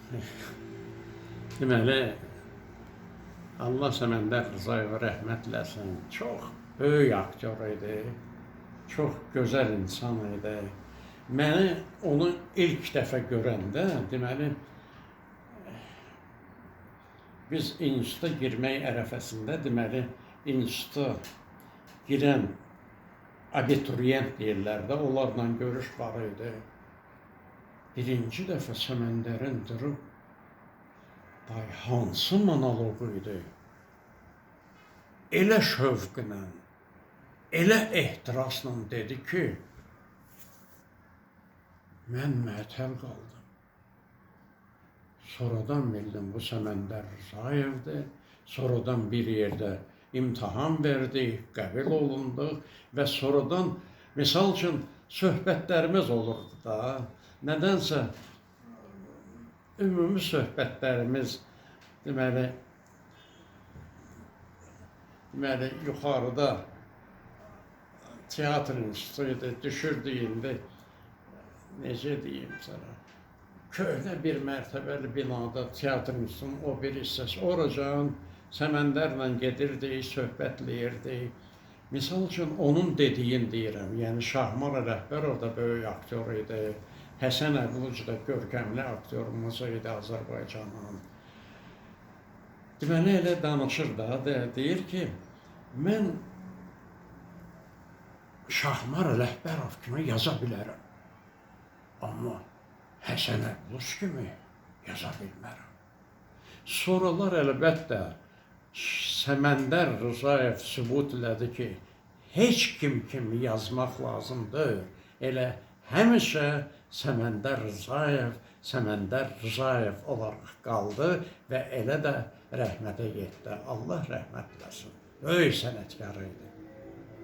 Deməli, Allah Səməndər Rızayeva rəhmət eləsin. Çox böyük aktyor idi. Çox gözəl insan idi. Məni onu ilk dəfə görəndə, deməli, biz instituta girmək ərəfəsində, deməli, instituta girən abituriyent deyirlər də, onlarla görüş var idi. Birinci dəfə Səməndərin durub, hansı monoloqu idi? Elə şövqlə, elə ehtirasla dedi ki, mən məətəl qaldım. Sonradan bildim, bu Səməndər Rızayevdir. Sonradan bir yerdə imtahan verdik, qəbul olunduq və sonradan, misal üçün, söhbətlərimiz olurdu da. Nədənsə, ümumi söhbətlərimiz, deməli, yuxarıda teatr institutu düşürdü indi, necə deyim sana, köhnə bir mərtəbəli binada teatr institutunun o bir hissəsi, oracan Səməndərlə gedirdik, söhbətləyirdik. Misal üçün, onun dediyin deyirəm, yəni Şahmar Ələkbərov da böyük aktyor idi, Həsən Əbluc da görkəmli aktyorumuz idi Azərbaycanın. Deməli, elə danışır da, deyir ki, mən Şahmar Ələkbərov kimi yaza bilərəm, amma Həsən Əbluc kimi yaza bilmərəm. Sonralar əlbəttə Səməndər Rızayev sübut elədi ki, heç kim kimi yazmaq lazımdır. Elə həmişə Səməndər Rızayev olaraq qaldı və elə də rəhmətə getdi. Allah rəhmət eləsin. Böyük sənətkar idi.